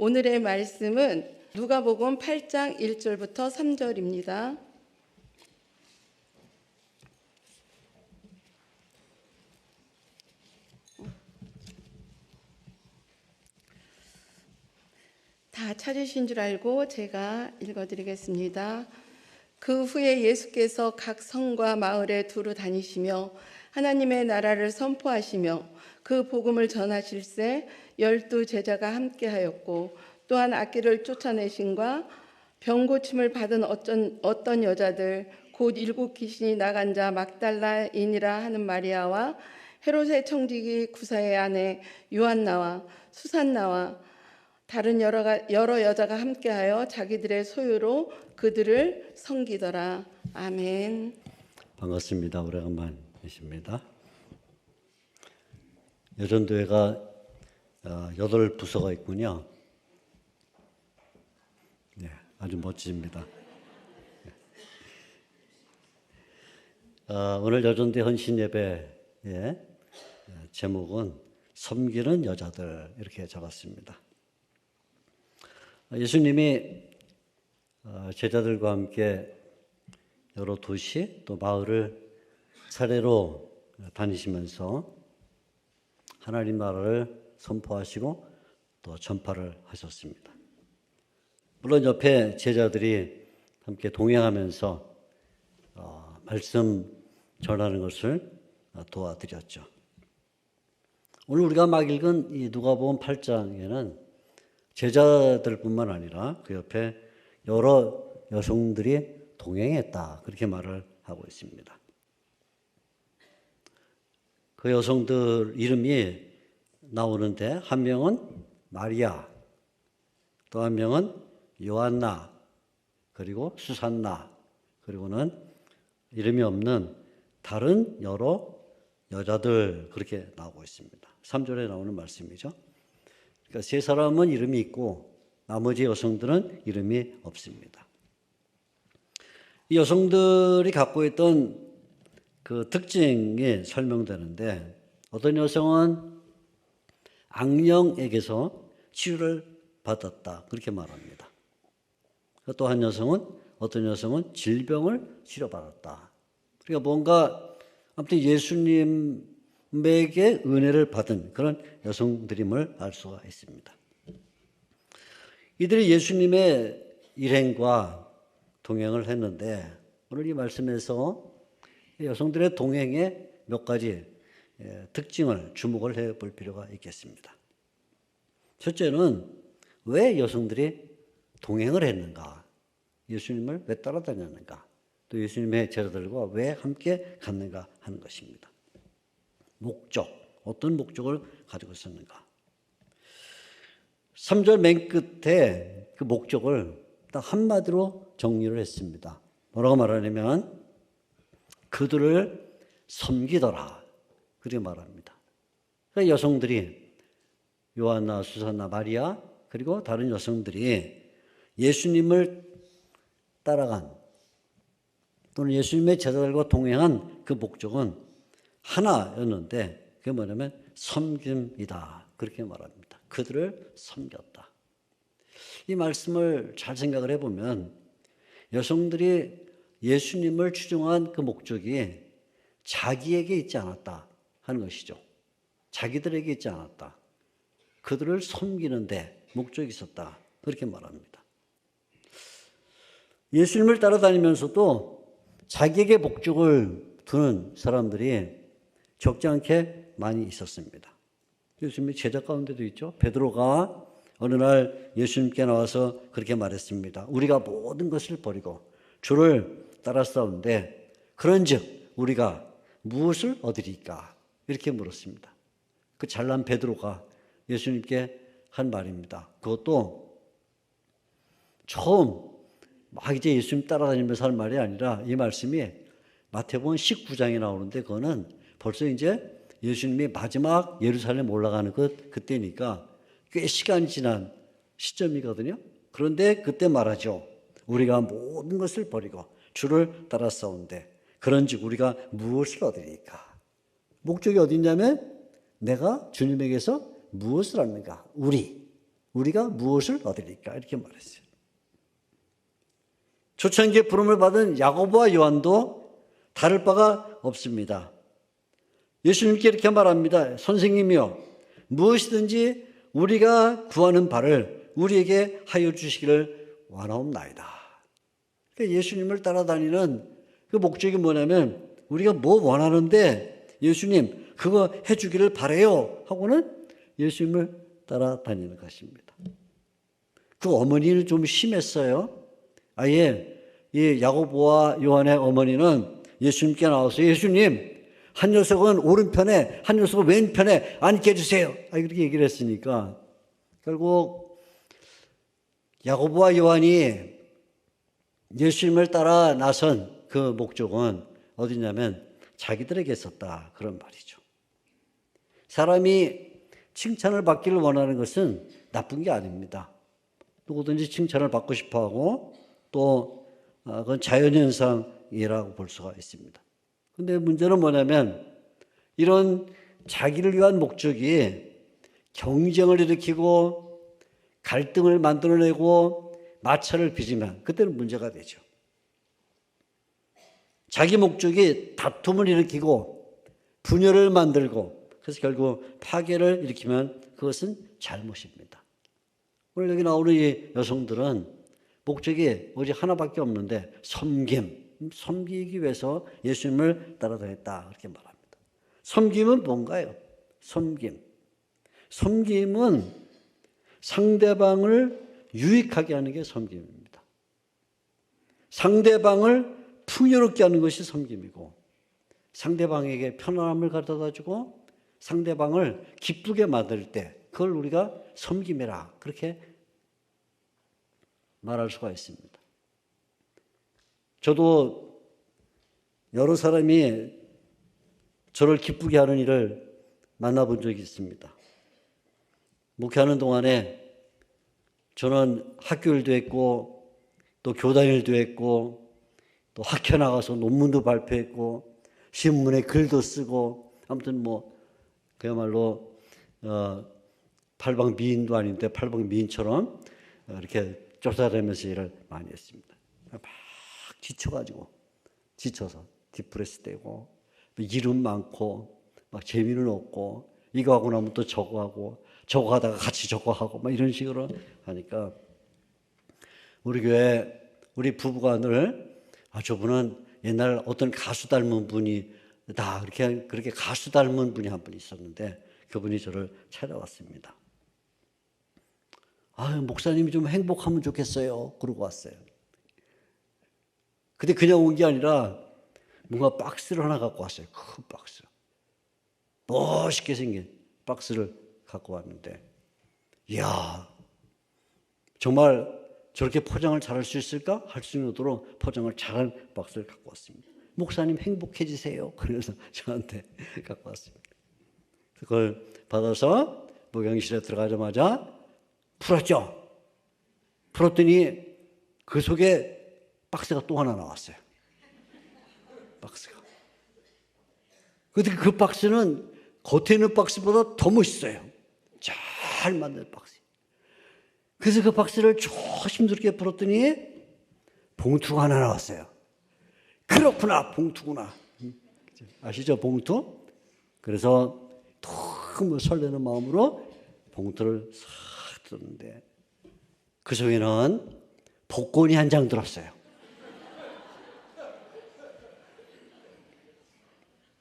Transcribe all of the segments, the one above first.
오늘의 말씀은 누가복음 8장 1절부터 3절입니다. 다 찾으신 줄 알고 제가 읽어드리겠습니다. 그 후에 예수께서 각 성과 마을에 두루 다니시며 하나님의 나라를 선포하시며 그 복음을 전하실새 12 제자가 함께하였고, 또한 악귀를 쫓아내신과 병 고침을 받은 어떤 여자들, 곧 7 귀신이 나간 자 막달라인이라 하는 마리아와 헤롯의 청지기 구사의 아내 요한나와 수산나와 다른 여러 여자가 함께하여 자기들의 소유로 그들을 섬기더라. 아멘. 반갑습니다. 오래간만이십니다. 여전도회가 8부서가 있군요. 네, 아주 멋집니다. 오늘 여전도회 헌신 예배의 제목은 섬기는 여자들, 이렇게 적었습니다. 예수님이 제자들과 함께 여러 도시 또 마을을 차례로 다니시면서 하나님 나라를 선포하시고 또 전파를 하셨습니다. 물론 옆에 제자들이 함께 동행하면서 말씀 전하는 것을 도와드렸죠. 오늘 우리가 막 읽은 이 누가복음 8장에는 제자들뿐만 아니라 그 옆에 여러 여성들이 동행했다, 그렇게 말을 하고 있습니다. 그 여성들 이름이 나오는데 한 명은 마리아, 또 한 명은 요한나, 그리고 수산나, 그리고는 이름이 없는 다른 여러 여자들, 그렇게 나오고 있습니다. 3절에 나오는 말씀이죠. 그러니까 세 사람은 이름이 있고 나머지 여성들은 이름이 없습니다. 이 여성들이 갖고 있던 그 특징이 설명되는데, 어떤 여성은 악령에게서 치유를 받았다, 그렇게 말합니다. 또 한 여성은, 어떤 여성은 질병을 치료받았다. 그러니까 뭔가 아무튼 예수님에게 은혜를 받은 그런 여성들임을 알 수가 있습니다. 이들이 예수님의 일행과 동행을 했는데, 오늘 이 말씀에서 여성들의 동행에 몇 가지 특징을 주목을 해볼 필요가 있겠습니다. 첫째는 왜 여성들이 동행을 했는가, 예수님을 왜 따라다녔는가, 또 예수님의 제자들과 왜 함께 갔는가 하는 것입니다. 목적, 어떤 목적을 가지고 있었는가. 3절 맨 끝에 그 목적을 딱 한마디로 정리를 했습니다. 뭐라고 말하냐면 그들을 섬기더라, 그렇게 말합니다. 그러니까 여성들이, 요한나, 수산나, 마리아, 그리고 다른 여성들이 예수님을 따라간, 또는 예수님의 제자들과 동행한 그 목적은 하나였는데, 그게 뭐냐면 섬김이다, 그렇게 말합니다. 그들을 섬겼다. 이 말씀을 잘 생각을 해보면 여성들이 예수님을 추종한 그 목적이 자기에게 있지 않았다 하는 것이죠. 자기들에게 있지 않았다. 그들을 섬기는데 목적이 있었다, 그렇게 말합니다. 예수님을 따라다니면서도 자기에게 목적을 두는 사람들이 적지 않게 많이 있었습니다. 예수님의 제자 가운데도 있죠. 베드로가 어느 날 예수님께 나와서 그렇게 말했습니다. 우리가 모든 것을 버리고 주를 따랐사온데 그런즉 우리가 무엇을 얻으리까, 이렇게 물었습니다. 그 잘난 베드로가 예수님께 한 말입니다. 그것도 처음 막 이제 예수님 따라다니면서 할 말이 아니라, 이 말씀이 마태복음 19장에 나오는데, 그거는 벌써 이제 예수님이 마지막 예루살렘 올라가는 그때니까 꽤 시간이 지난 시점이거든요. 그런데 그때 말하죠. 우리가 모든 것을 버리고 주를 따랐사온데 그런즉 우리가 무엇을 얻으리까. 목적이 어디 있냐면 내가 주님에게서 무엇을 얻는가, 우리. 우리가 무엇을 얻으리까? 이렇게 말했어요. 초창기에 부름을 받은 야고보와 요한도 다를 바가 없습니다. 예수님께 이렇게 말합니다. 선생님이여, 무엇이든지 우리가 구하는 바를 우리에게 하여 주시기를 원하옵나이다. 그러니까 예수님을 따라다니는 그 목적이 뭐냐면 우리가 뭐 원하는데 예수님 그거 해주기를 바래요 하고는 예수님을 따라다니는 것입니다. 그 어머니는 좀 심했어요. 아예 이 야고보와 요한의 어머니는 예수님께 나와서 예수님 한 녀석은 오른편에 한 녀석은 왼편에 앉게 해주세요. 이렇게 얘기를 했으니까 결국 야고보와 요한이 예수님을 따라 나선 그 목적은 어디냐면 자기들에게 있었다 그런 말이죠. 사람이 칭찬을 받기를 원하는 것은 나쁜 게 아닙니다. 누구든지 칭찬을 받고 싶어하고 또 그건 자연현상이라고 볼 수가 있습니다. 근데 문제는 뭐냐면 이런 자기를 위한 목적이 경쟁을 일으키고 갈등을 만들어내고 마찰을 빚으면 그때는 문제가 되죠. 자기 목적이 다툼을 일으키고 분열을 만들고 그래서 결국 파괴를 일으키면 그것은 잘못입니다. 오늘 여기 나오는 이 여성들은 목적이 오직 하나밖에 없는데 섬기기 위해서 예수님을 따라다녔다 그렇게 말합니다. 섬김은 뭔가요? 섬김은 상대방을 유익하게 하는 게 섬김입니다. 상대방을 풍요롭게 하는 것이 섬김이고 상대방에게 편안함을 가져다주고 상대방을 기쁘게 만들 때 그걸 우리가 섬김이라 그렇게 말할 수가 있습니다. 저도 여러 사람이 저를 기쁘게 하는 일을 만나본 적이 있습니다. 목회하는 동안에 저는 학교 일도 했고 또 교단 일도 했고 또 학회 나가서 논문도 발표했고 신문에 글도 쓰고 아무튼 뭐 그야말로 팔방미인도 아닌데 팔방미인처럼 이렇게 쫓아다니면서 일을 많이 했습니다. 막 지쳐서 디프레스 되고 일은 많고 막 재미는 없고 이거 하고 나면 또 저거 하고 저거 하다가 같이 저거 하고 막 이런 식으로 하니까 우리 교회 우리 부부가 늘 저분은 옛날 어떤 가수 닮은 분이다 그렇게 가수 닮은 분이 한 분 있었는데 그분이 저를 찾아왔습니다. 목사님이 좀 행복하면 좋겠어요. 그러고 왔어요. 근데 그냥 온 게 아니라 뭔가 박스를 하나 갖고 왔어요. 큰 박스. 멋있게 생긴 박스를 갖고 왔는데 이야 정말 저렇게 포장을 잘할 수 있을까? 할 수 있도록 포장을 잘한 박스를 갖고 왔습니다. 목사님 행복해지세요. 그래서 저한테 갖고 왔습니다. 그걸 받아서 목욕실에 들어가자마자 풀었죠. 풀었더니 그 속에 박스가 또 하나 나왔어요. 박스가. 근데 그 박스는 겉에 있는 박스보다 더 멋있어요. 잘 만든 박스. 그래서 그 박스를 조심스럽게 풀었더니 봉투가 하나 나왔어요. 그렇구나, 봉투구나. 아시죠, 봉투? 그래서 너무 설레는 마음으로 봉투를 싹 뜯는데 그 속에는 복권이 한 장 들었어요.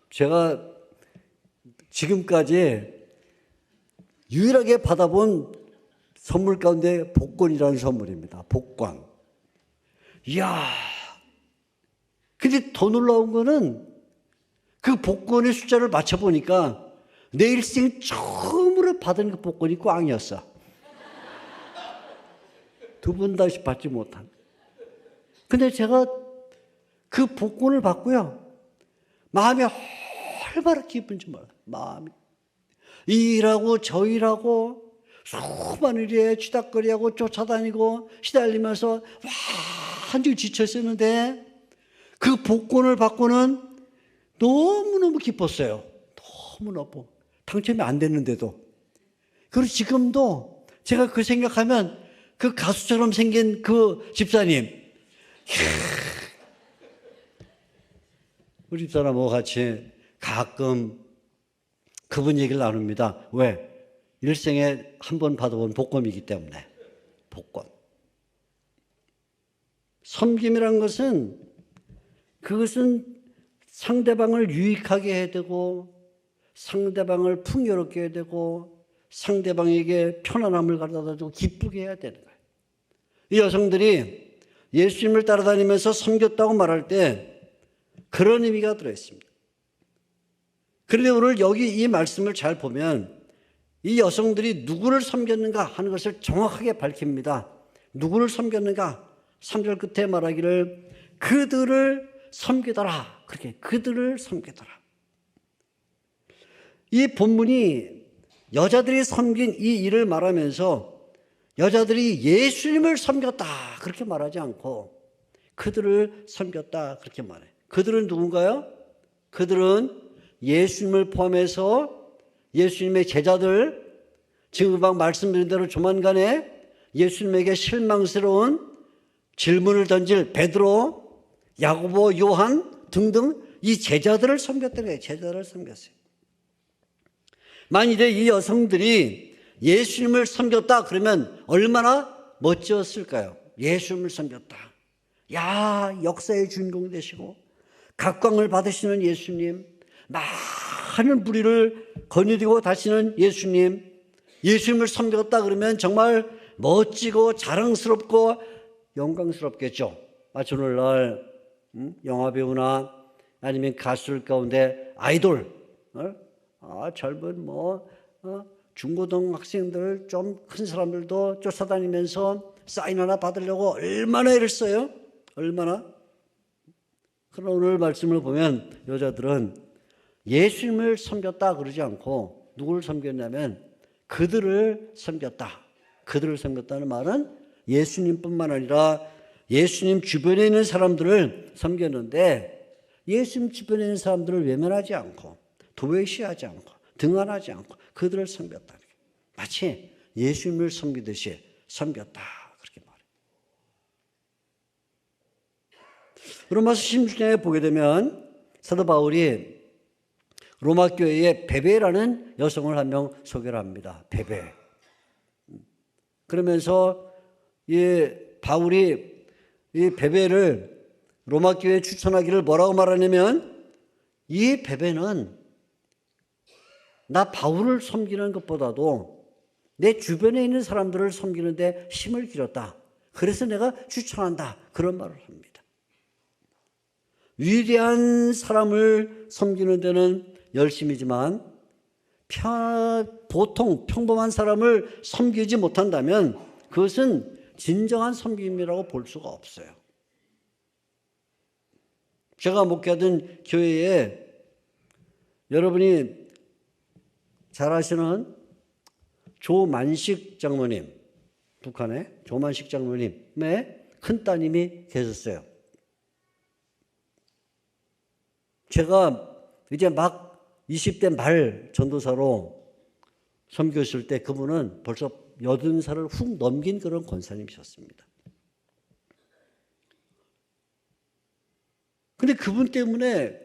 제가 지금까지 유일하게 받아본 선물 가운데 복권이라는 선물입니다. 복권. 이야. 근데 더 놀라운 거는 그 복권의 숫자를 맞춰보니까 내 일생 처음으로 받은 그 복권이 꽝이었어. 두 번 다시 받지 못한. 근데 제가 그 복권을 받고요. 마음이 활발하게 기쁜지 몰라요. 마음이. 이 일하고 저 일하고 수많은 일에 쥐닥거리하고 쫓아다니고 시달리면서 완전히 지쳤었는데 그 복권을 받고는 너무너무 기뻤어요. 너무너무. 당첨이 안 됐는데도. 그리고 지금도 제가 그 생각하면 그 가수처럼 생긴 그 집사님, 우리 집사람하고 같이 가끔 그분 얘기를 나눕니다. 왜? 일생에 한 번 받아본 복권이기 때문에. 복권. 섬김이란 것은, 그것은 상대방을 유익하게 해야 되고, 상대방을 풍요롭게 해야 되고, 상대방에게 편안함을 가져다 주고 기쁘게 해야 되는 거예요. 이 여성들이 예수님을 따라다니면서 섬겼다고 말할 때 그런 의미가 들어있습니다. 그런데 오늘 여기 이 말씀을 잘 보면 이 여성들이 누구를 섬겼는가 하는 것을 정확하게 밝힙니다. 누구를 섬겼는가? 3절 끝에 말하기를 그들을 섬기더라. 그렇게 그들을 섬기더라. 이 본문이 여자들이 섬긴 이 일을 말하면서 여자들이 예수님을 섬겼다 그렇게 말하지 않고 그들을 섬겼다 그렇게 말해요. 그들은 누군가요? 그들은 예수님을 포함해서 예수님의 제자들, 지금 막 말씀드린 대로 조만간에 예수님에게 실망스러운 질문을 던질 베드로, 야고보, 요한 등등 이 제자들을 섬겼다는 거예요. 제자들을 섬겼어요. 만일에 이 여성들이 예수님을 섬겼다 그러면 얼마나 멋졌을까요? 예수님을 섬겼다. 야, 역사의 주인공 되시고 각광을 받으시는 예수님, 많은 무리를 거느리고 다시는 예수님, 예수님을 섬겼다 그러면 정말 멋지고 자랑스럽고 영광스럽겠죠. 마치 오늘날 영화배우나 아니면 가수들 가운데 아이돌, 젊은 중고등학생들 좀 큰 사람들도 쫓아다니면서 사인 하나 받으려고 얼마나 애를 써요? 얼마나? 그러나 오늘 말씀을 보면 여자들은 예수님을 섬겼다 그러지 않고 누구를 섬겼냐면 그들을 섬겼다. 그들을 섬겼다는 말은 예수님뿐만 아니라 예수님 주변에 있는 사람들을 섬겼는데 예수님 주변에 있는 사람들을 외면하지 않고 도외시하지 않고 등한하지 않고 그들을 섬겼다. 마치 예수님을 섬기듯이 섬겼다. 그렇게 말해요. 로마서 16장에 보게 되면 사도 바울이 로마 교회에 베베라는 여성을 한 명 소개를 합니다. 베베. 그러면서 이 바울이 이 베베를 로마 교회에 추천하기를 뭐라고 말하냐면 이 베베는 나 바울을 섬기는 것보다도 내 주변에 있는 사람들을 섬기는데 힘을 기울였다. 그래서 내가 추천한다. 그런 말을 합니다. 위대한 사람을 섬기는 데는 열심이지만 보통 평범한 사람을 섬기지 못한다면 그것은 진정한 섬김이라고 볼 수가 없어요. 제가 목회하던 교회에 여러분이 잘 아시는 조만식 장로님, 북한의 조만식 장로님의 큰 따님이 계셨어요. 제가 이제 막 20대 말 전도사로 섬겼을 때 그분은 벌써 80살을 훅 넘긴 그런 권사님이셨습니다. 근데 그분 때문에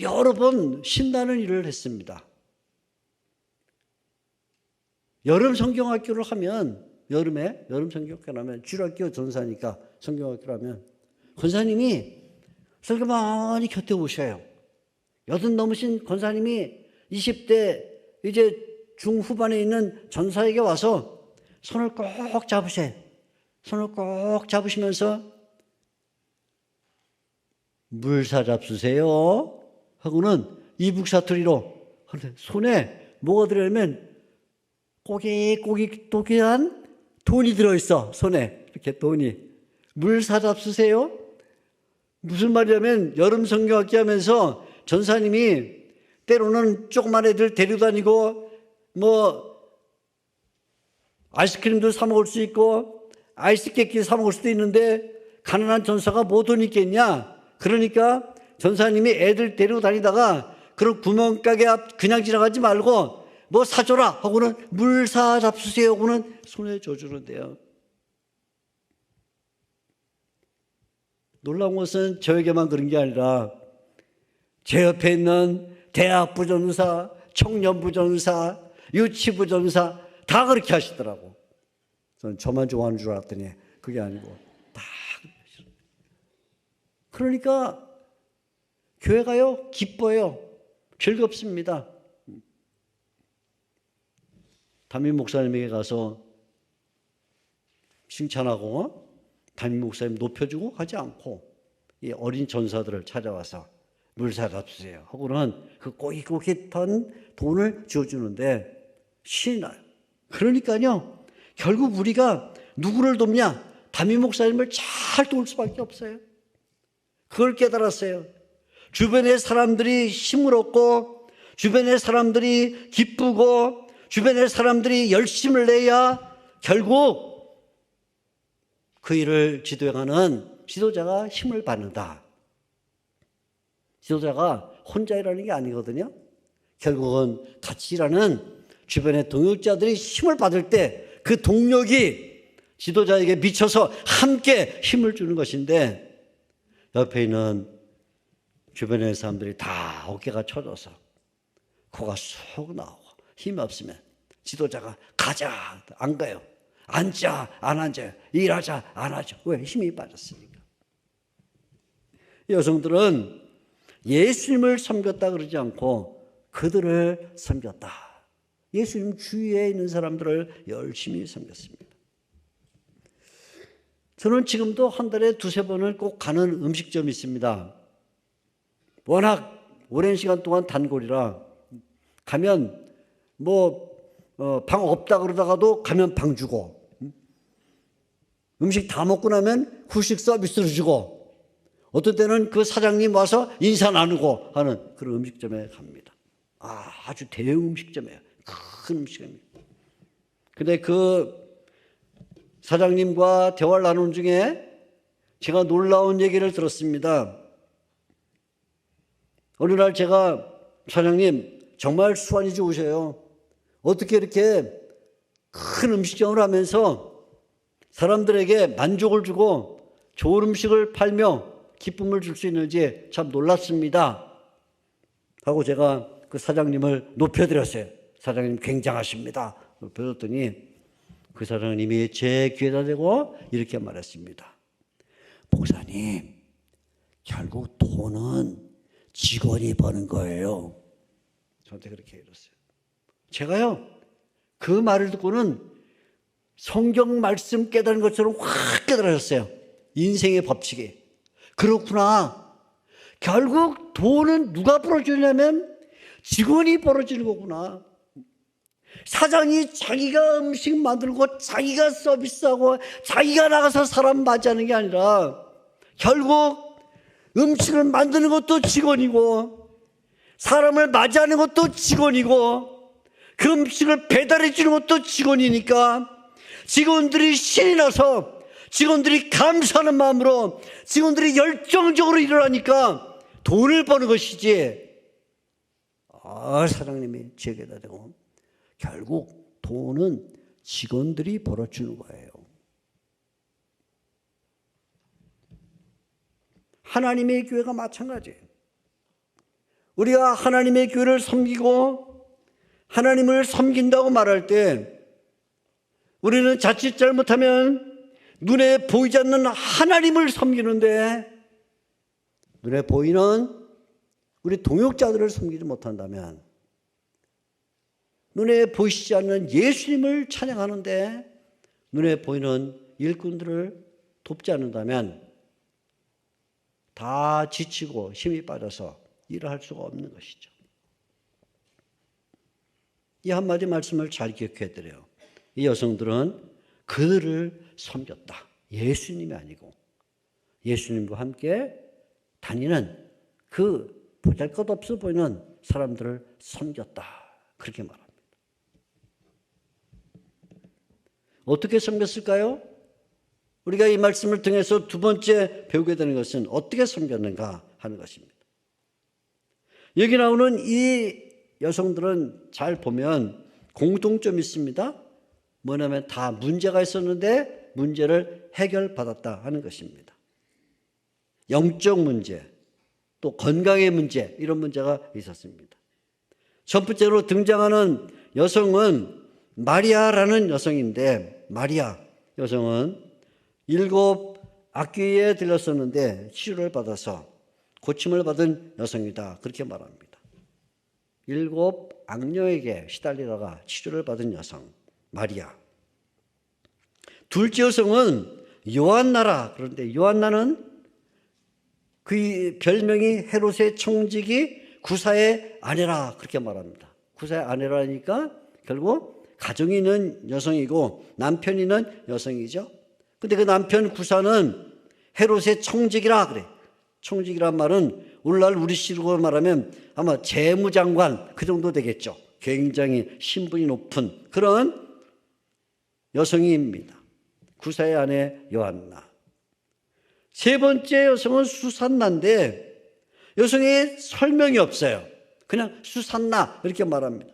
여러 번 신나는 일을 했습니다. 여름 성경학교를 하면 여름 성경학교를 하면 주일학교 전사니까 성경학교를 하면 권사님이 설교 많이 곁에 오셔요. 80 넘으신 권사님이 20대 이제 중후반에 있는 전사에게 와서 손을 꼭 잡으세요. 손을 꼭 잡으시면서 물사 잡수세요 하고는 이북사투리로 손에 뭐가 들어있냐면 꼬깃꼬깃한 돈이 들어있어. 손에 이렇게 돈이. 물사 잡수세요? 무슨 말이냐면 여름 성경학기 하면서 전사님이 때로는 조그만 애들 데리고 다니고 아이스크림도 사 먹을 수 있고 아이스 깨끼 사 먹을 수도 있는데 가난한 전사가 뭐 돈 있겠냐? 그러니까 전사님이 애들 데리고 다니다가 그런 구멍가게 앞 그냥 지나가지 말고 뭐 사줘라 하고는 물 사 잡수세요 하고는 손에 줘주는데요. 놀라운 것은 저에게만 그런 게 아니라 제 옆에 있는 대학부 전사, 청년부 전사, 유치부 전사 다 그렇게 하시더라고. 저는 저만 좋아하는 줄 알았더니 그게 아니고 다 그렇게 하시더라고요. 그러니까 교회가요 기뻐요. 즐겁습니다. 담임 목사님에게 가서 칭찬하고 담임 목사님 높여주고 하지 않고 이 어린 전사들을 찾아와서 물 사다 주세요 하고는 그 꼬깃꼬깃한 돈을 지어주는데 신이 나요. 그러니까요 결국 우리가 누구를 돕냐? 담임 목사님을 잘 도울 수밖에 없어요. 그걸 깨달았어요. 주변의 사람들이 힘을 얻고 주변의 사람들이 기쁘고 주변의 사람들이 열심을 내야 결국 그 일을 지도해가는 지도자가 힘을 받는다. 지도자가 혼자 일하는 게 아니거든요. 결국은 같이 일하는 주변의 동역자들이 힘을 받을 때 그 동력이 지도자에게 미쳐서 함께 힘을 주는 것인데 옆에 있는 주변의 사람들이 다 어깨가 쳐져서 코가 쏙 나오고 힘이 없으면 지도자가 가자 안 가요. 앉자 안 앉아요. 일하자 안 하죠. 왜? 힘이 빠졌으니까. 여성들은 예수님을 섬겼다 그러지 않고 그들을 섬겼다. 예수님 주위에 있는 사람들을 열심히 섬겼습니다. 저는 지금도 한 달에 두세 번을 꼭 가는 음식점이 있습니다. 워낙 오랜 시간 동안 단골이라 가면 방 없다 그러다가도 가면 방 주고 음식 다 먹고 나면 후식 서비스를 주고 어떤 때는 그 사장님 와서 인사 나누고 하는 그런 음식점에 갑니다. 아주 대형 음식점이에요. 큰 음식점입니다. 근데 그 사장님과 대화를 나누는 중에 제가 놀라운 얘기를 들었습니다. 어느 날 제가 사장님 정말 수완이 좋으셔요. 어떻게 이렇게 큰 음식점을 하면서 사람들에게 만족을 주고 좋은 음식을 팔며 기쁨을 줄 수 있는지 참 놀랐습니다. 하고 제가 그 사장님을 높여드렸어요. 사장님 굉장하십니다. 높여줬더니 그 사장님이 제 귀에다 대고 이렇게 말했습니다. 목사님, 결국 돈은 직원이 버는 거예요. 저한테 그렇게 이랬어요. 제가요, 그 말을 듣고는 성경 말씀 깨달은 것처럼 확 깨달았어요. 인생의 법칙이. 그렇구나. 결국 돈은 누가 벌어주냐면 직원이 벌어지는 거구나. 사장이 자기가 음식 만들고 자기가 서비스하고 자기가 나가서 사람 맞이하는 게 아니라 결국 음식을 만드는 것도 직원이고 사람을 맞이하는 것도 직원이고 그 음식을 배달해 주는 것도 직원이니까 직원들이 신이 나서 직원들이 감사하는 마음으로 직원들이 열정적으로 일어나니까 돈을 버는 것이지. 사장님이 제게다 대고 결국 돈은 직원들이 벌어주는 거예요. 하나님의 교회가 마찬가지예요. 우리가 하나님의 교회를 섬기고 하나님을 섬긴다고 말할 때 우리는 자칫 잘못하면 눈에 보이지 않는 하나님을 섬기는데 눈에 보이는 우리 동역자들을 섬기지 못한다면 눈에 보이시지 않는 예수님을 찬양하는데 눈에 보이는 일꾼들을 돕지 않는다면 다 지치고 힘이 빠져서 일을 할 수가 없는 것이죠. 이 한마디 말씀을 잘 기억해 드려요. 이 여성들은 그들을 섬겼다. 예수님이 아니고 예수님과 함께 다니는 그 보잘것없어 보이는 사람들을 섬겼다. 그렇게 말합니다. 어떻게 섬겼을까요? 우리가 이 말씀을 통해서 두 번째 배우게 되는 것은 어떻게 섬겼는가 하는 것입니다. 여기 나오는 이 여성들은 잘 보면 공통점이 있습니다. 뭐냐면 다 문제가 있었는데 문제를 해결받았다 하는 것입니다. 영적 문제, 또 건강의 문제, 이런 문제가 있었습니다. 첫 번째로 등장하는 여성은 마리아라는 여성인데, 마리아 여성은 7 악귀에 들렸었는데 치료를 받아서 고침을 받은 여성이다, 그렇게 말합니다. 7 악녀에게 시달리다가 치료를 받은 여성 마리아. 둘째 여성은 요한나라. 그런데 요한나는 그 별명이 헤롯의 총직이 구사의 아내라, 그렇게 말합니다. 구사의 아내라니까 결국 가정이 있는 여성이고 남편이 있는 여성이죠. 근데 그 남편 구사는 헤롯의 총직이라 그래. 총직이란 말은 오늘날 우리식으로 말하면 아마 재무장관 그 정도 되겠죠. 굉장히 신분이 높은 그런 여성입니다. 구사의 아내 요한나. 세 번째 여성은 수산나인데 여성의 설명이 없어요. 그냥 수산나 이렇게 말합니다.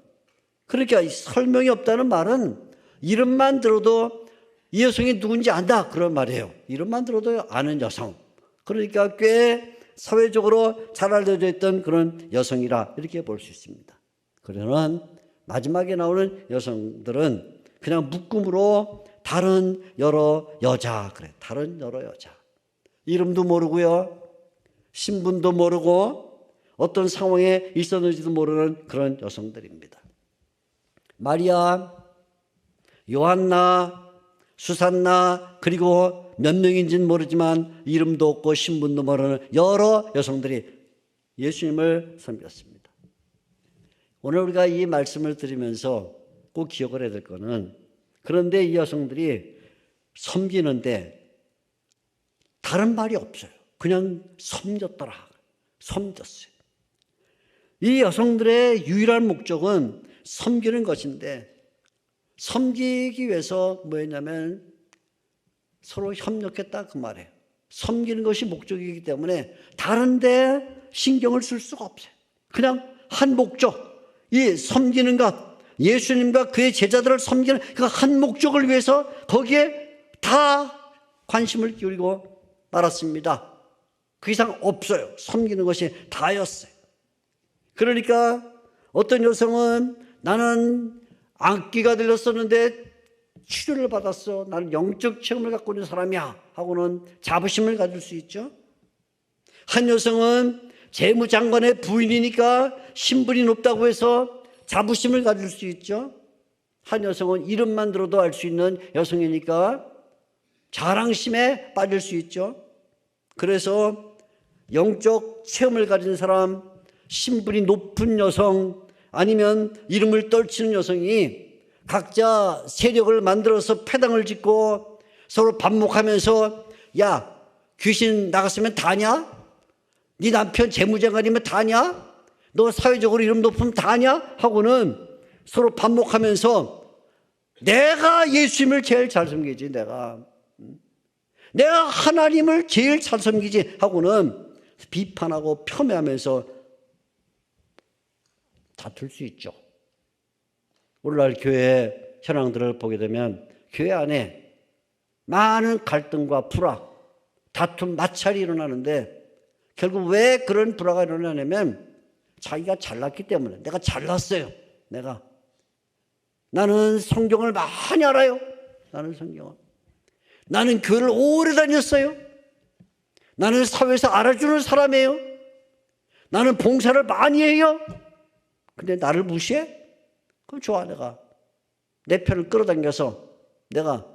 그러니까 설명이 없다는 말은 이름만 들어도 이 여성이 누군지 안다, 그런 말이에요. 이름만 들어도 아는 여성. 그러니까 꽤 사회적으로 잘 알려져 있던 그런 여성이라 이렇게 볼 수 있습니다. 그러나 마지막에 나오는 여성들은 그냥 묶음으로 다른 여러 여자, 그래. 다른 여러 여자. 이름도 모르고요. 신분도 모르고 어떤 상황에 있었는지도 모르는 그런 여성들입니다. 마리아, 요한나, 수산나, 그리고 몇 명인지는 모르지만 이름도 없고 신분도 모르는 여러 여성들이 예수님을 섬겼습니다. 오늘 우리가 이 말씀을 들으면서 꼭 기억을 해야 될 거는, 그런데 이 여성들이 섬기는데 다른 말이 없어요. 그냥 섬겼더라. 섬겼어요. 이 여성들의 유일한 목적은 섬기는 것인데, 섬기기 위해서 뭐였냐면 서로 협력했다, 그 말이에요. 섬기는 것이 목적이기 때문에 다른 데 신경을 쓸 수가 없어요. 그냥 한 목적, 이 섬기는 것, 예수님과 그의 제자들을 섬기는 그 한 목적을 위해서 거기에 다 관심을 기울이고 말았습니다. 그 이상 없어요. 섬기는 것이 다였어요. 그러니까 어떤 여성은 나는 악귀가 들렸었는데 치료를 받았어. 나는 영적 체험을 갖고 있는 사람이야 하고는 자부심을 가질 수 있죠. 한 여성은 재무장관의 부인이니까 신분이 높다고 해서 자부심을 가질 수 있죠. 한 여성은 이름만 들어도 알 수 있는 여성이니까 자랑심에 빠질 수 있죠. 그래서 영적 체험을 가진 사람, 신분이 높은 여성, 아니면 이름을 떨치는 여성이 각자 세력을 만들어서 패당을 짓고 서로 반목하면서, 야, 귀신 나갔으면 다냐? 네 남편 재무장관이면 다냐? 너 사회적으로 이름 높으면 다냐? 하고는 서로 반목하면서 내가 예수님을 제일 잘 섬기지, 내가 하나님을 제일 잘 섬기지 하고는 비판하고 폄훼하면서 다툴 수 있죠. 오늘날 교회 현황들을 보게 되면 교회 안에 많은 갈등과 불화, 다툼, 마찰이 일어나는데 결국 왜 그런 불화가 일어나냐면 자기가 잘났기 때문에. 내가 잘났어요. 나는 성경을 많이 알아요. 나는 교회를 오래 다녔어요. 나는 사회에서 알아주는 사람이에요. 나는 봉사를 많이 해요. 근데 나를 무시해? 그럼 좋아, 내가 내 편을 끌어당겨서 내가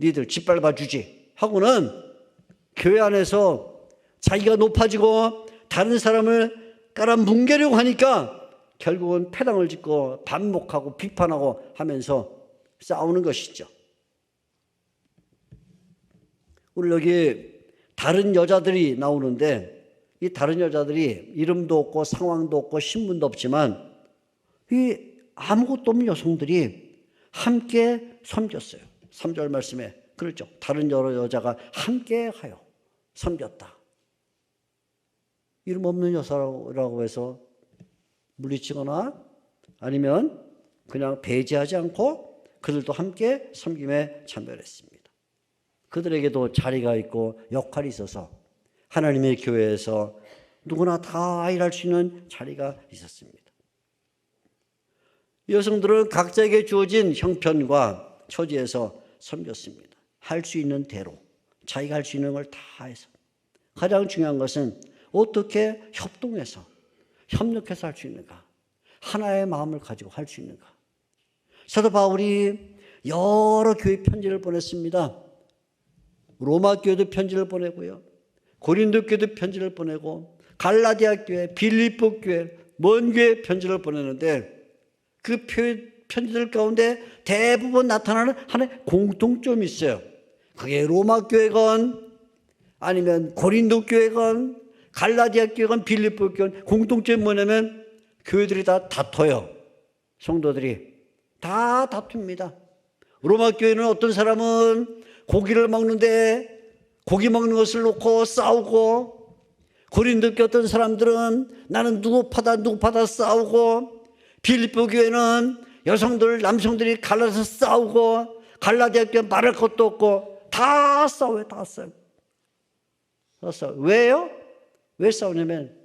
니들 짓밟아 주지 하고는 교회 안에서 자기가 높아지고 다른 사람을 깔아뭉개려고 하니까 결국은 패당을 짓고 반목하고 비판하고 하면서 싸우는 것이죠. 오늘 여기 다른 여자들이 나오는데 이 다른 여자들이 이름도 없고 상황도 없고 신분도 없지만 이 아무것도 없는 여성들이 함께 섬겼어요. 3절 말씀에 그렇죠. 다른 여러 여자가 함께 하여 섬겼다. 이름 없는 여자라고 해서 물리치거나 아니면 그냥 배제하지 않고 그들도 함께 섬김에 참여했습니다. 그들에게도 자리가 있고 역할이 있어서 하나님의 교회에서 누구나 다 일할 수 있는 자리가 있었습니다. 여성들은 각자에게 주어진 형편과 처지에서 섬겼습니다. 할 수 있는 대로 자기가 할 수 있는 걸 다 해서. 가장 중요한 것은 어떻게 협동해서 협력해서 할 수 있는가, 하나의 마음을 가지고 할 수 있는가. 사도 바울이 여러 교회 편지를 보냈습니다. 로마 교회도 편지를 보내고요, 고린도 교회도 편지를 보내고, 갈라디아 교회, 빌립보 교회, 먼 교회 편지를 보내는데 그 편지들 가운데 대부분 나타나는 하나의 공통점이 있어요. 그게 로마 교회건 아니면 고린도 교회건 갈라디아 교회건 빌립보 교회건 공통점이 뭐냐면 교회들이 다 다퉈요. 성도들이 다 다툽니다. 로마 교회는 어떤 사람은 고기를 먹는데 고기 먹는 것을 놓고 싸우고, 고린도 교회 어떤 사람들은 나는 누구 파다 싸우고, 빌립보 교회는 여성들 남성들이 갈라서 싸우고, 갈라디아 교회 말할 것도 없고 다 싸워요. 다 싸워요. 왜요? 왜 싸우냐면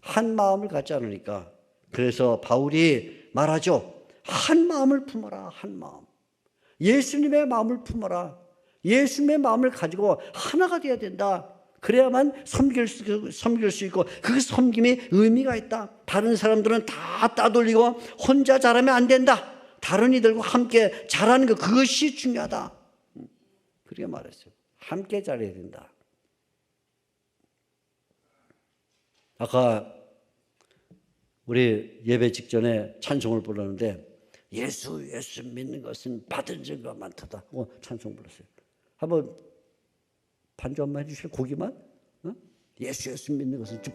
한 마음을 갖지 않으니까. 그래서 바울이 말하죠. 한 마음을 품어라. 한 마음. 예수님의 마음을 품어라. 예수님의 마음을 가지고 하나가 되어야 된다. 그래야만 섬길 수 있고 그 섬김이 의미가 있다. 다른 사람들은 다 따돌리고 혼자 잘하면 안 된다. 다른 이들과 함께 잘하는 것, 그것이 중요하다. 그렇게 말했어요. 함께 잘해야 된다. 아까 우리 예배 직전에 찬송을 부르는데 예수 믿는 것은 받은 증거가 많다. 찬송 불렀어요. 한번 반주 한번 해주실? 고기만? 예수 믿는 것은 좀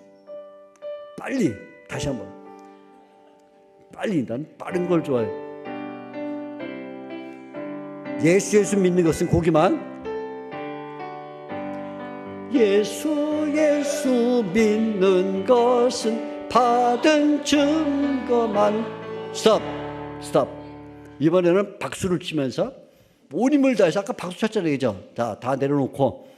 빨리 다시 한번 빨리. 난 빠른 걸 좋아해. 예수 믿는 것은 고기만. 예수 믿는 것은 받은 증거만. 스톱. 이번에는 박수를 치면서 온 힘을 다해서, 아까 박수 쳤잖아요, 그죠? 다 내려놓고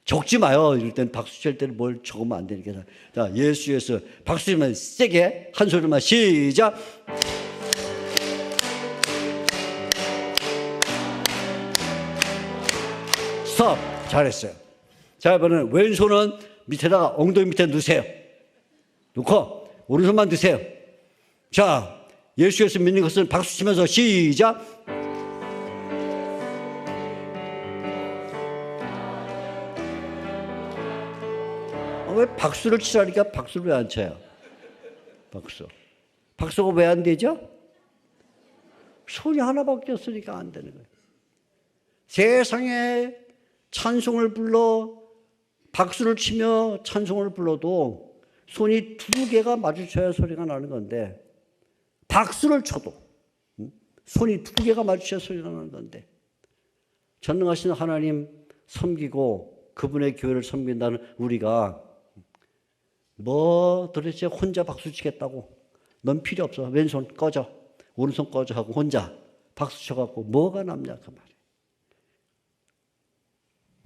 적지 마요. 이럴 땐 박수 칠 때는 뭘 적으면 안 되니까. 자, 예수 박수 치면 세게 한 소리만 시작. 스톱. 잘했어요. 자, 이번에는 왼손은 밑에다가 엉덩이 밑에 넣으세요. 놓고 오른손만 드세요. 자, 예수 믿는 것은 박수 치면서 시작. 왜 박수를 치라니까 박수를 왜 안 쳐요? 박수가 왜 안 되죠? 손이 하나밖에 없으니까 안 되는 거예요. 세상에 찬송을 불러 박수를 치며 찬송을 불러도 손이 두 개가 마주쳐야 소리가 나는 건데, 박수를 쳐도 손이 두 개가 마주쳐야 소리가 나는 건데, 전능하신 하나님 섬기고 그분의 교회를 섬긴다는 우리가 뭐 도대체 혼자 박수 치겠다고? 넌 필요 없어. 왼손 꺼져, 오른손 꺼져 하고 혼자 박수 쳐갖고 뭐가 남냐 그 말이에요.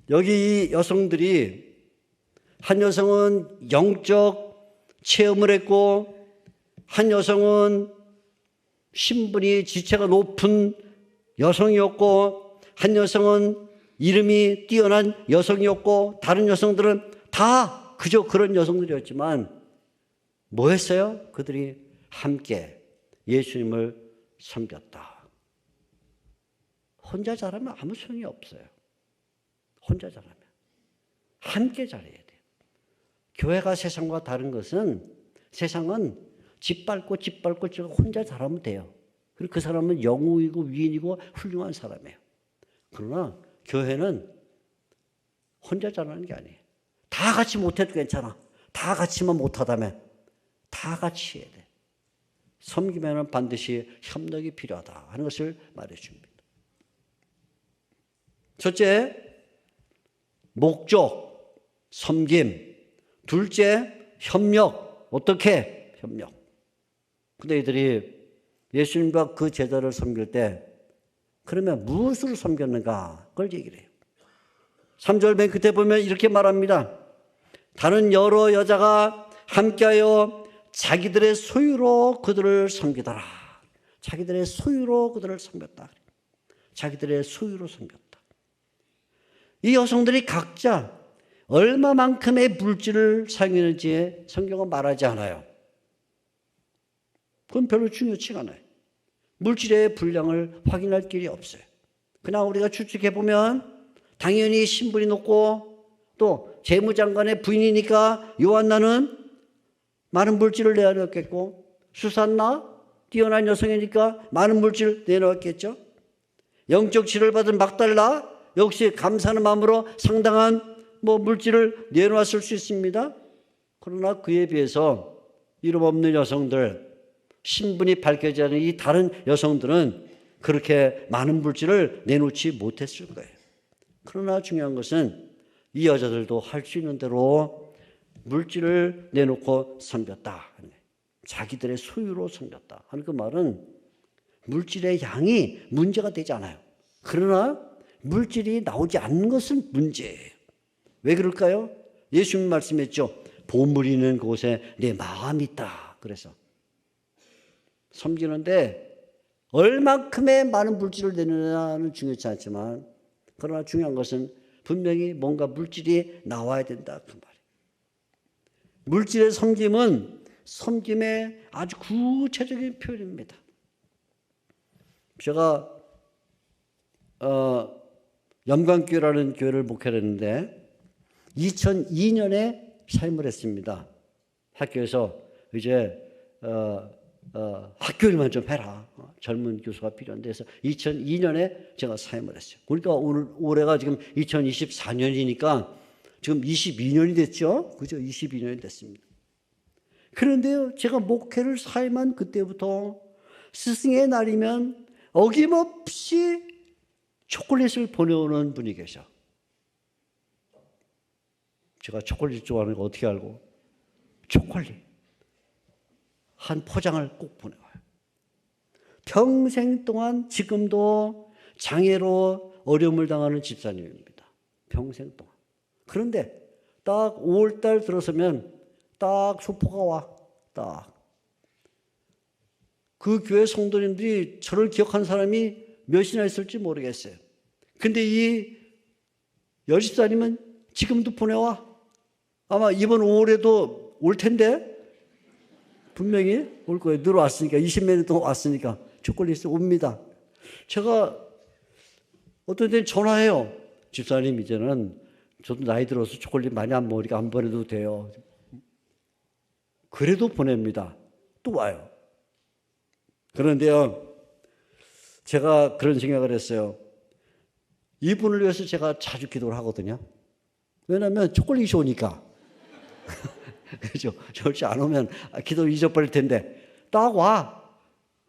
여기 이 여성들이, 한 여성은 영적 체험을 했고, 한 여성은 신분이 지체가 높은 여성이었고, 한 여성은 이름이 뛰어난 여성이었고, 다른 여성들은 다 그저 그런 여성들이었지만 뭐 했어요? 그들이 함께 예수님을 섬겼다. 혼자 잘하면 아무 소용이 없어요. 혼자 잘하면. 함께 잘해야 돼요. 교회가 세상과 다른 것은, 세상은 짓밟고 혼자 잘하면 돼요. 그리고 그 사람은 영웅이고 위인이고 훌륭한 사람이에요. 그러나 교회는 혼자 잘하는 게 아니에요. 다 같이 못해도 괜찮아. 다 같이만 못하다면 다 같이 해야 돼. 섬기면 반드시 협력이 필요하다 하는 것을 말해줍니다. 첫째, 목적, 섬김. 둘째, 협력. 어떻게? 협력. 근데 이들이 예수님과 그 제자를 섬길 때 그러면 무엇으로 섬겼는가? 그걸 얘기를 해요. 3절 맨 끝에 보면 이렇게 말합니다. 다른 여러 여자가 함께하여 자기들의 소유로 그들을 섬기더라. 자기들의 소유로 그들을 섬겼다. 자기들의 소유로 섬겼다. 이 여성들이 각자 얼마만큼의 물질을 사용했는지 성경은 말하지 않아요. 그건 별로 중요치가 않아요. 물질의 분량을 확인할 길이 없어요. 그냥 우리가 추측해 보면 당연히 신분이 높고 또 재무장관의 부인이니까 요한나는 많은 물질을 내놓았겠고, 수산나 뛰어난 여성이니까 많은 물질을 내놓았겠죠. 영적 치료를 받은 막달라 역시 감사하는 마음으로 상당한 물질을 내놓았을 수 있습니다. 그러나 그에 비해서 이름 없는 여성들, 신분이 밝혀지지 않은 이 다른 여성들은 그렇게 많은 물질을 내놓지 못했을 거예요. 그러나 중요한 것은 이 여자들도 할 수 있는 대로 물질을 내놓고 섬겼다. 자기들의 소유로 섬겼다 하는 그 말은 물질의 양이 문제가 되지 않아요. 그러나 물질이 나오지 않는 것은 문제예요. 왜 그럴까요? 예수님 말씀했죠. 보물이 있는 곳에 내 마음이 있다. 그래서 섬기는데 얼마큼의 많은 물질을 내느냐는 중요치 않지만, 그러나 중요한 것은 분명히 뭔가 물질이 나와야 된다. 그 말이에요. 물질의 섬김은 섬김의 아주 구체적인 표현입니다. 제가 영광교회라는 교회를 목회를 했는데 2002년에 사임을 했습니다. 학교에서 이제 학교 일만 좀 해라. 젊은 교수가 필요한데 해서 2002년에 제가 사임을 했어요. 그러니까 올해가 지금 2024년이니까 지금 22년이 됐죠. 그죠? 22년이 됐습니다. 그런데요, 제가 목회를 사임한 그때부터 스승의 날이면 어김없이 초콜릿을 보내오는 분이 계셔. 제가 초콜릿 좋아하는 거 어떻게 알고? 초콜릿 한 포장을 꼭 보내와요. 평생 동안 지금도 장애로 어려움을 당하는 집사님입니다. 평생 동안. 그런데 딱 5월달 들어서면 딱 소포가 와. 딱. 그 교회 성도님들이 저를 기억한 사람이 몇이나 있을지 모르겠어요. 근데 이 여집사님은 지금도 보내와. 아마 이번 5월에도 올 텐데 분명히 올 거예요. 늘 왔으니까 20몇 년 동안 왔으니까 초콜릿이 옵니다. 제가 어떤 때는 전화해요. 집사님 이제는 저도 나이 들어서 초콜릿 많이 안 먹으니까 안 보내도 돼요. 그래도 보냅니다. 또 와요. 그런데요, 제가 그런 생각을 했어요. 이분을 위해서 제가 자주 기도를 하거든요. 왜냐하면 초콜릿이 오니까. 그죠? 절대 안 오면 기도 잊어버릴 텐데 딱 와.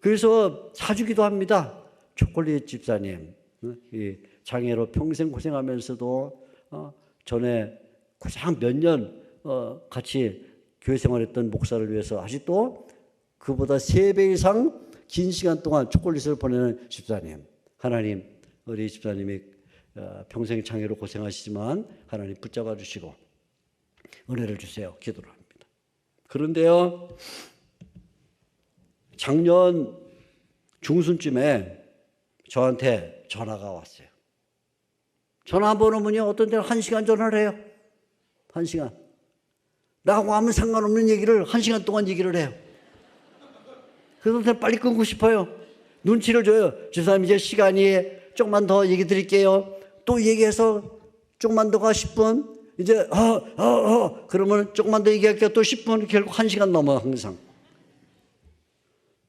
그래서 자주 기도합니다. 초콜릿 집사님, 이 장애로 평생 고생하면서도 전에 가장 몇 년 같이 교회 생활했던 목사를 위해서 아직도 그보다 3배 이상 긴 시간 동안 초콜릿을 보내는 집사님. 하나님, 우리 집사님이 평생 장애로 고생하시지만 하나님 붙잡아 주시고 은혜를 주세요. 기도를 합니다. 그런데요, 작년 중순쯤에 저한테 전화가 왔어요. 전화 한번 오면요, 어떤 때는 1시간 전화를 해요. 1시간. 나하고 아무 상관없는 얘기를 1시간 동안 얘기를 해요. 그래서 저는 빨리 끊고 싶어요. 눈치를 줘요. 집사님 이제 시간이 조금만 더 얘기 드릴게요. 또 얘기해서 조금만 더가 10분. 이제 그러면 조금만 더 얘기할게요. 또 10분. 결국 1시간 넘어요. 항상.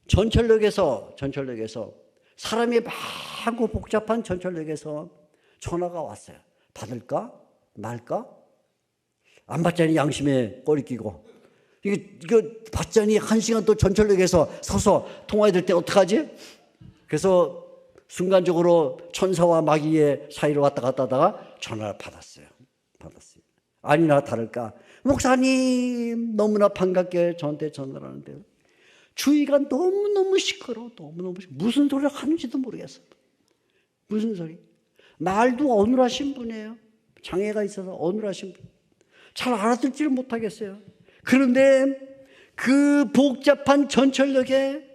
전철역에서 사람이 많고 복잡한 전철역에서 전화가 왔어요. 받을까? 말까? 안 받자니 양심에 꼬리 끼고. 이거 받자니 1시간 또 전철역에서 서서 통화해야 될 때 어떡하지? 그래서 순간적으로 천사와 마귀의 사이로 왔다 갔다 하다가 전화를 받았어요. 아니나 다를까. 목사님, 너무나 반갑게 저한테 전화를 하는데요. 주위가 너무너무 시끄러워. 너무너무 무슨 소리를 하는지도 모르겠어. 무슨 소리? 말도 어눌하신 분이에요. 장애가 있어서 어눌하신 분. 잘 알아듣지를 못하겠어요. 그런데 그 복잡한 전철역에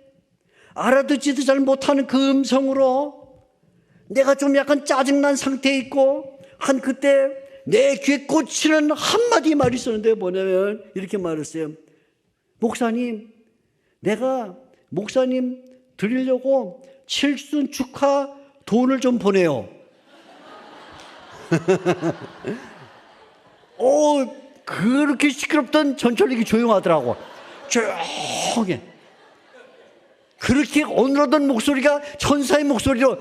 알아듣지도 잘 못하는 그 음성으로 내가 좀 약간 짜증난 상태에 있고 한 그때 내 귀에 꽂히는 한마디 말이 있었는데 뭐냐면 이렇게 말했어요. 목사님, 내가 목사님 드리려고 칠순 축하 돈을 좀 보내요. 그렇게 시끄럽던 전철역이 조용하더라고. 조용해. 그렇게 어눌하던 목소리가 천사의 목소리로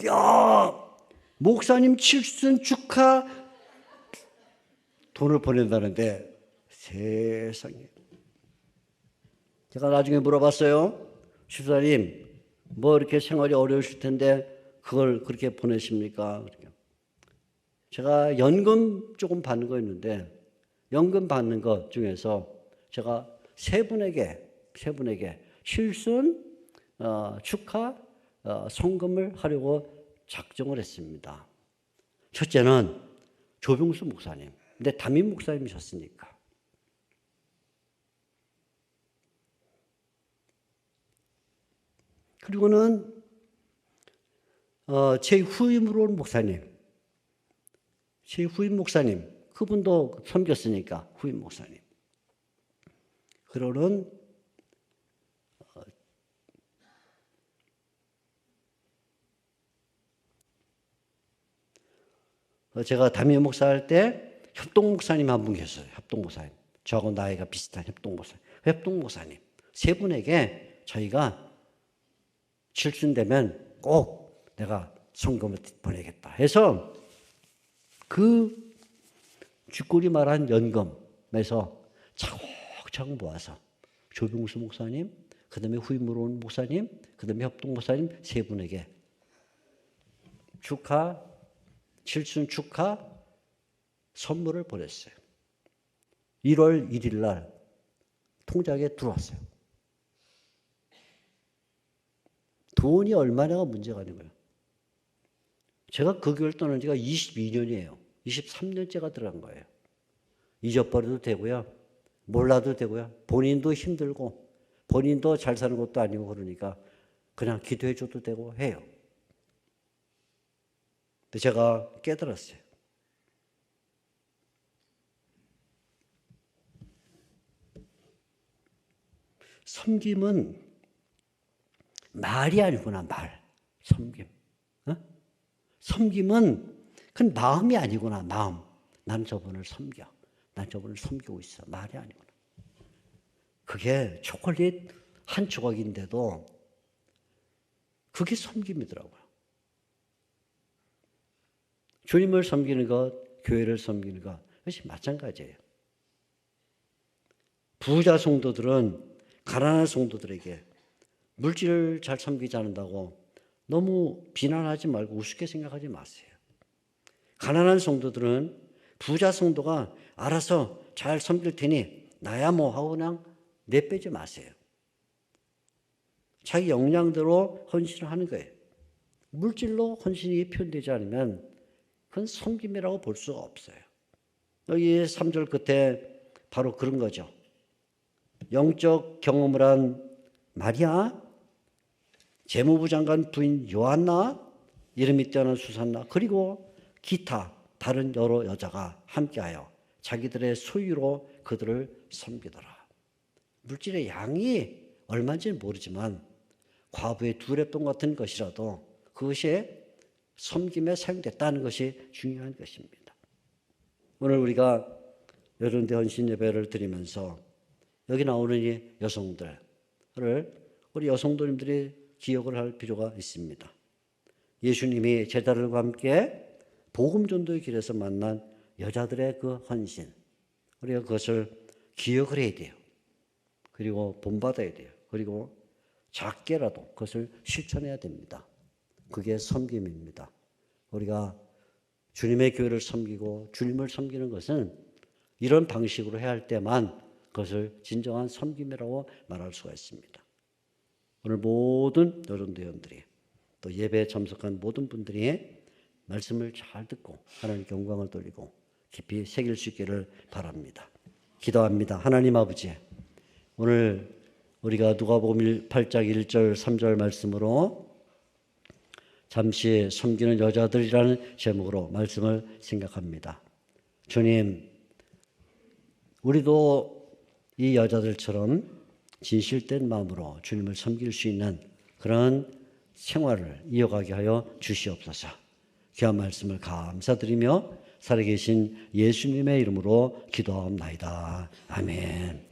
야, 목사님 칠순 축하 돈을 보낸다는데 세상에. 제가 나중에 물어봤어요. 집사님, 뭐 이렇게 생활이 어려우실 텐데 그걸 그렇게 보내십니까? 제가 연금 조금 받는 거 있는데 연금 받는 것 중에서 제가 세 분에게 칠순 축하 성금을 하려고 작정을 했습니다. 첫째는 조병수 목사님, 근데 담임 목사님이셨으니까. 그리고는 제 후임으로 온 목사님, 제 후임 목사님, 그분도 섬겼으니까 후임 목사님. 그러는 제가 담임 목사 할 때 협동 목사님 한 분 계셨어요. 협동 목사님. 저하고 나이가 비슷한 협동 목사님. 협동 목사님. 세 분에게 저희가 칠순 되면 꼭 내가 성금을 보내겠다 해서 그 쥐꼬리 말한 연금에서 차곡차곡 모아서 조병수 목사님, 그 다음에 후임으로 온 목사님, 그 다음에 협동 목사님 세 분에게 칠순 축하 선물을 보냈어요. 1월 1일 날 통장에 들어왔어요. 돈이 얼마나가 문제가 아닌 거예요. 제가 그 교회를 떠난 지가 22년이에요. 23년째가 들어간 거예요. 잊어버려도 되고요. 몰라도 되고요. 본인도 힘들고 본인도 잘 사는 것도 아니고 그러니까 그냥 기도해 줘도 되고 해요. 근데 제가 깨달았어요. 섬김은 말이 아니구나, 말. 섬김. 섬김은 그건 마음이 아니구나, 마음. 난 저분을 섬겨. 난 저분을 섬기고 있어. 말이 아니구나. 그게 초콜릿 한 조각인데도 그게 섬김이더라고요. 주님을 섬기는 것, 교회를 섬기는 것, 그것이 마찬가지예요. 부자 성도들은 가난한 성도들에게 물질을 잘 섬기지 않는다고 너무 비난하지 말고 우습게 생각하지 마세요. 가난한 성도들은 부자 성도가 알아서 잘 섬길 테니 나야 뭐 하고 그냥 내빼지 마세요. 자기 역량대로 헌신을 하는 거예요. 물질로 헌신이 표현되지 않으면 그건 섬김이라고 볼 수가 없어요. 여기 3절 끝에 바로 그런 거죠. 영적 경험을 한 마리아, 재무부 장관 부인 요한나, 이름이 뛰어난 수산나, 그리고 기타 다른 여러 여자가 함께하여 자기들의 소유로 그들을 섬기더라. 물질의 양이 얼마인지는 모르지만 과부의 두랩돈 같은 것이라도 그것이 섬김에 사용됐다는 것이 중요한 것입니다. 오늘 우리가 여론대 헌신 예배를 드리면서 여기 나오는 이 여성들을 우리 여성도님들이 기억을 할 필요가 있습니다. 예수님이 제자들과 함께 복음 전도의 길에서 만난 여자들의 그 헌신, 우리가 그것을 기억을 해야 돼요. 그리고 본받아야 돼요. 그리고 작게라도 그것을 실천해야 됩니다. 그게 섬김입니다. 우리가 주님의 교회를 섬기고 주님을 섬기는 것은 이런 방식으로 해야 할 때만 그것을 진정한 섬김이라고 말할 수가 있습니다. 오늘 모든 여론대원들이 또 예배에 참석한 모든 분들이 말씀을 잘 듣고 하나님께 영광을 돌리고 깊이 새길 수 있기를 바랍니다. 기도합니다. 하나님 아버지, 오늘 우리가 누가복음 8장 1절 3절 말씀으로 잠시 섬기는 여자들이라는 제목으로 말씀을 생각합니다. 주님, 우리도 이 여자들처럼 진실된 마음으로 주님을 섬길 수 있는 그런 생활을 이어가게 하여 주시옵소서. 귀한 말씀을 감사드리며 살아계신 예수님의 이름으로 기도하옵나이다. 아멘.